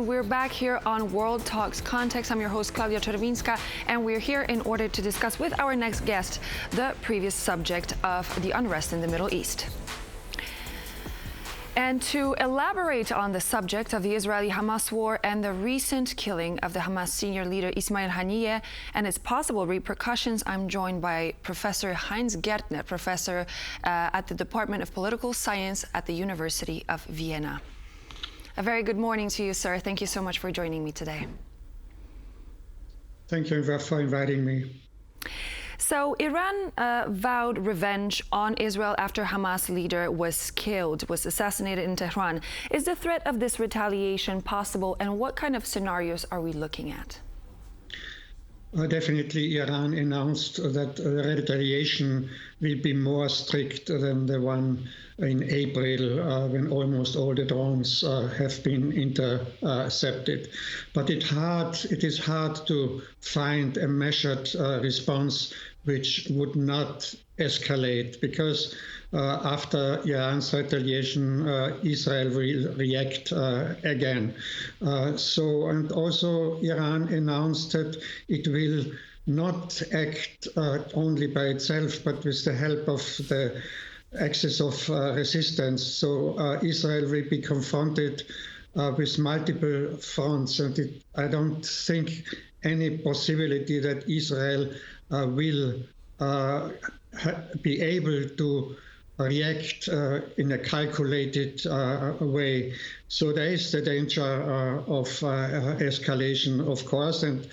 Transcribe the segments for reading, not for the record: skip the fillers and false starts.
and we're back here on World Talks Context. I'm your host, Claudia Czerwinska, and we're here in order to discuss with our next guest the previous subject of the unrest in the Middle East. And to elaborate on the subject of the Israeli-Hamas war and the recent killing of the Hamas senior leader Ismail Haniyeh and its possible repercussions, I'm joined by Professor Heinz Gärtner, professor at the Department of Political Science at the University of Vienna. A very good morning to you, sir. Thank you so much for joining me today. Thank you for inviting me. So Iran vowed revenge on Israel after Hamas leader was assassinated in Tehran. Is the threat of this retaliation possible, and what kind of scenarios are we looking at? Definitely, Iran announced that retaliation will be more strict than the one in April, when almost all the drones have been intercepted. But it is hard to find a measured response which would not escalate, because after Iran's retaliation, Israel will react again. And also Iran announced that it will not act only by itself, but with the help of the axis of resistance. So Israel will be confronted with multiple fronts, and I don't think any possibility that Israel will be able to react in a calculated way. So there is the danger of escalation, of course, and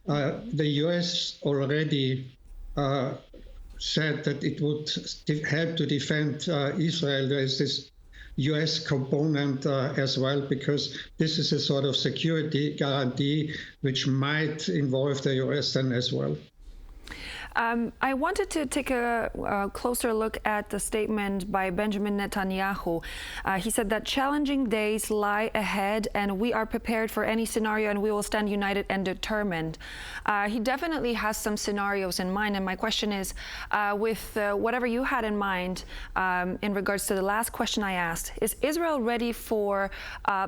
the US already said that it would help to defend Israel. There is this US component as well, because this is a sort of security guarantee which might involve the US then as well. I wanted to take a closer look at the statement by Benjamin Netanyahu. He said that challenging days lie ahead and we are prepared for any scenario and we will stand united and determined. He definitely has some scenarios in mind, and my question is, with whatever you had in mind in regards to the last question I asked, is Israel ready for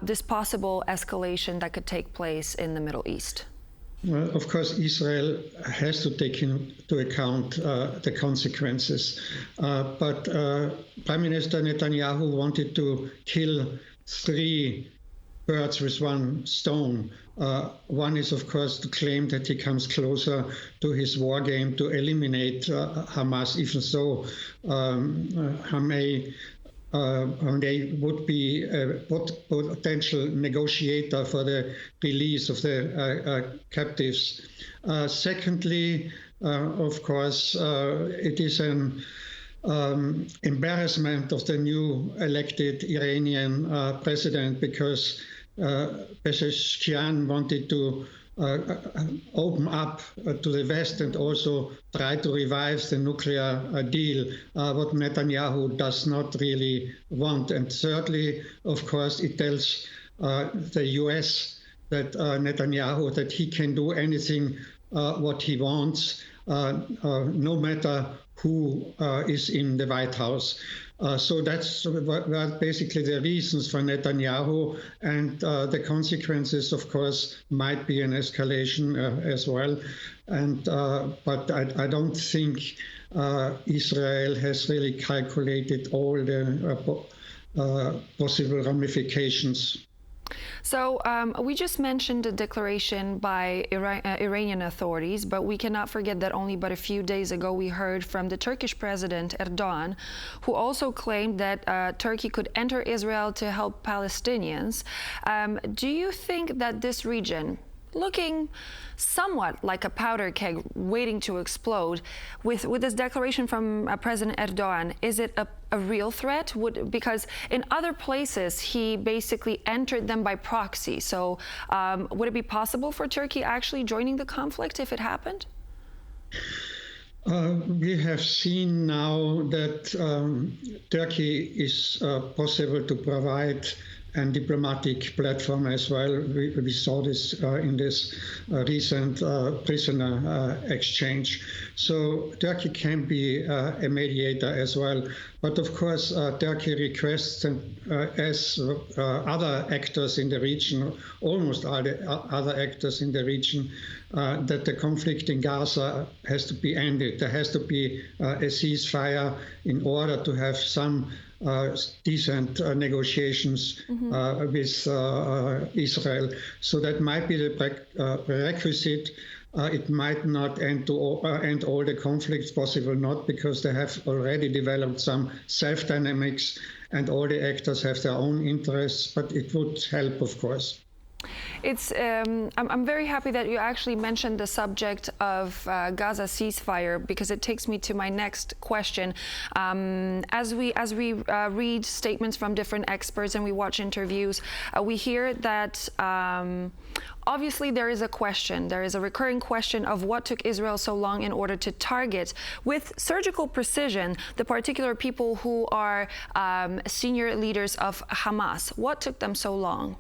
this possible escalation that could take place in the Middle East? Well, of course, Israel has to take into account the consequences. But Prime Minister Netanyahu wanted to kill three birds with one stone. One is, of course, to claim that he comes closer to his war game to eliminate Hamas, even though Khamenei would be a potential negotiator for the release of the captives. Secondly, of course, it is an embarrassment of the new elected Iranian president, because Pezeshkian wanted to open up to the West and also try to revive the nuclear deal, what Netanyahu does not really want. And thirdly, of course, it tells the US that Netanyahu, that he can do anything what he wants, no matter who is in the White House. So that's basically the reasons for Netanyahu, and the consequences, of course, might be an escalation as well. And but I don't think Israel has really calculated all the possible ramifications. So we just mentioned a declaration by Iranian authorities, but we cannot forget that only but a few days ago we heard from the Turkish President Erdogan, who also claimed that Turkey could enter Israel to help Palestinians. Do you think that this region, looking somewhat like a powder keg waiting to explode, with this declaration from President Erdogan, is it a real threat? Because in other places he basically entered them by proxy. So would it be possible for Turkey actually joining the conflict if it happened? We have seen now that Turkey is possible to provide and diplomatic platform as well. We saw this in this recent prisoner exchange. So Turkey can be a mediator as well. But of course, Turkey requests, as other actors in the region, almost all the other actors in the region, that the conflict in Gaza has to be ended. There has to be a ceasefire in order to have some decent negotiations with Israel. So that might be the prerequisite. It might not end all the conflicts, possible not, because they have already developed some self-dynamics and all the actors have their own interests, but it would help, of course. I'm very happy that you actually mentioned the subject of Gaza ceasefire, because it takes me to my next question. As we read statements from different experts and we watch interviews, we hear that obviously there is a recurring question of what took Israel so long in order to target with surgical precision the particular people who are senior leaders of Hamas. What took them so long?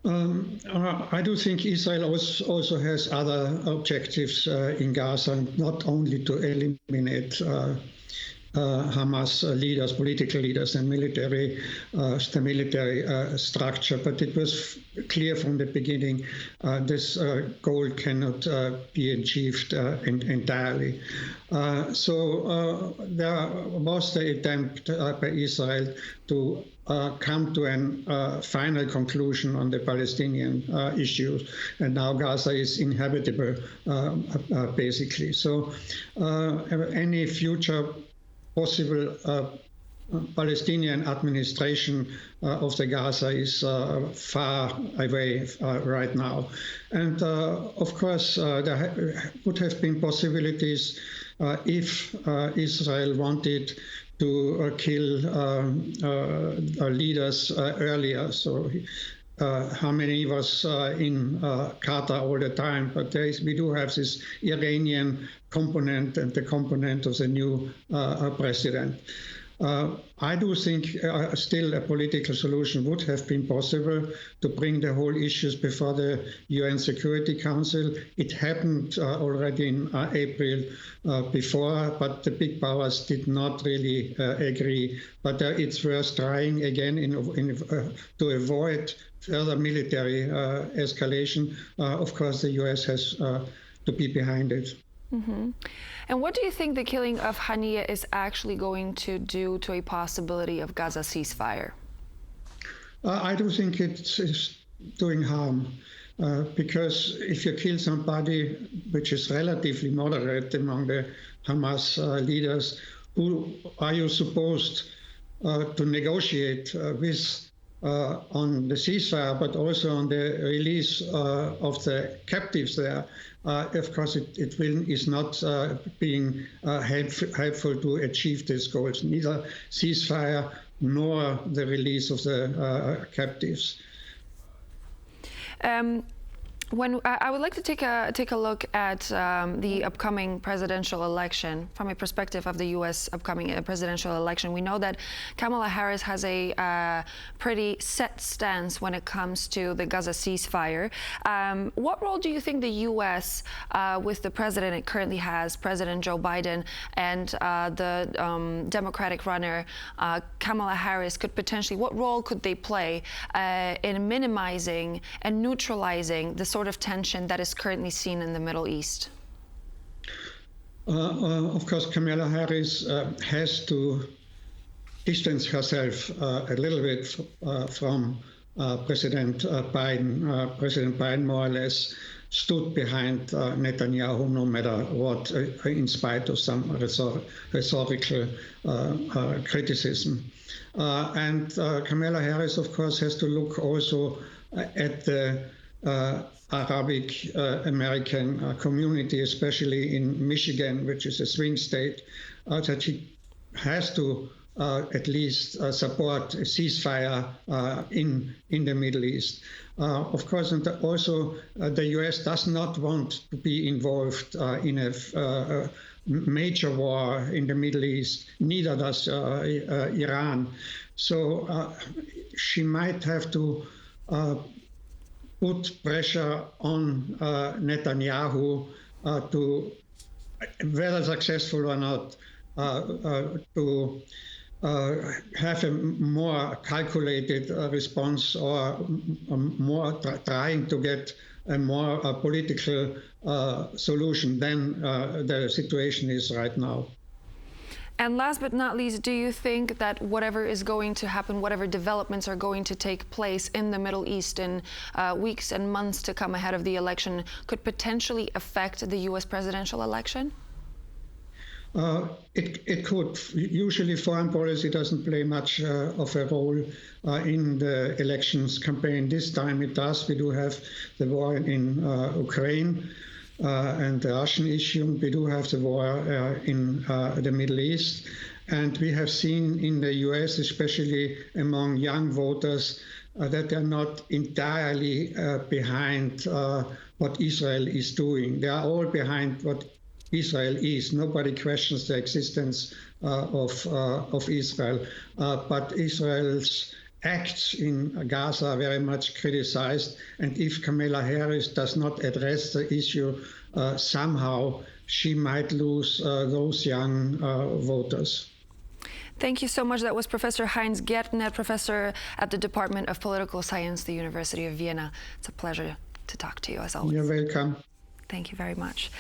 I do think Israel also has other objectives in Gaza, not only to eliminate Hamas leaders, political leaders, and military structure. But it was clear from the beginning this goal cannot be achieved entirely. So there was the attempt by Israel to come to a final conclusion on the Palestinian issue, and now Gaza is inhabitable, basically. So any future possible Palestinian administration of the Gaza is far away right now. And of course, there would have been possibilities if Israel wanted to kill leaders earlier. So Khamenei was in Qatar all the time, but we do have this Iranian component and the component of the new president. I do think still a political solution would have been possible to bring the whole issues before the UN Security Council. It happened already in April before, but the big powers did not really agree. But it's worth trying again to avoid further military escalation. Of course, the US has to be behind it. Mm-hmm. And what do you think the killing of Haniyeh is actually going to do to a possibility of Gaza ceasefire? I do think it's doing harm, because if you kill somebody which is relatively moderate among the Hamas leaders, who are you supposed to negotiate with on the ceasefire, but also on the release of the captives there? Of course, it is not being helpful to achieve these goals, neither ceasefire nor the release of the captives. When I would like to take a look at the upcoming presidential election from a perspective of the U.S. upcoming presidential election. We know that Kamala Harris has a pretty set stance when it comes to the Gaza ceasefire. What role do you think the U.S. With the president it currently has, President Joe Biden, and the Democratic runner Kamala Harris could potentially, what role could they play in minimizing and neutralizing the sort of tension that is currently seen in the Middle East? Of course, Kamala Harris has to distance herself a little bit from President Biden. President Biden more or less stood behind Netanyahu no matter what, in spite of some rhetorical criticism. And Kamala Harris, of course, has to look also at the Arabic American community, especially in Michigan, which is a swing state, that she has to at least support a ceasefire in the Middle East. Of course, and also the US does not want to be involved in a major war in the Middle East, neither does Iran. So she might have to put pressure on Netanyahu to, whether successful or not, to have a more calculated response, or more trying to get a more political solution than the situation is right now. And last but not least, do you think that whatever is going to happen, whatever developments are going to take place in the Middle East in weeks and months to come ahead of the election could potentially affect the U.S. presidential election? It could. Usually foreign policy doesn't play much of a role in the elections campaign. This time it does. We do have the war in Ukraine and the Russian issue. We do have the war in the Middle East. And we have seen in the US, especially among young voters, that they're not entirely behind what Israel is doing. They are all behind what Israel is. Nobody questions the existence of Israel, but Israel's acts in Gaza are very much criticized. And if Kamala Harris does not address the issue somehow, she might lose those young voters. Thank you so much. That was Professor Heinz Gärtner, professor at the Department of Political Science, the University of Vienna. It's a pleasure to talk to you, as always. You're welcome. Thank you very much.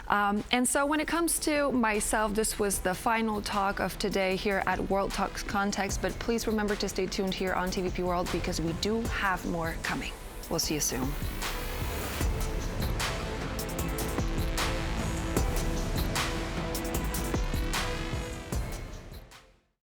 And so when it comes to myself, this was the final talk of today here at World Talks Context, but please remember to stay tuned here on TVP World because we do have more coming. We'll see you soon.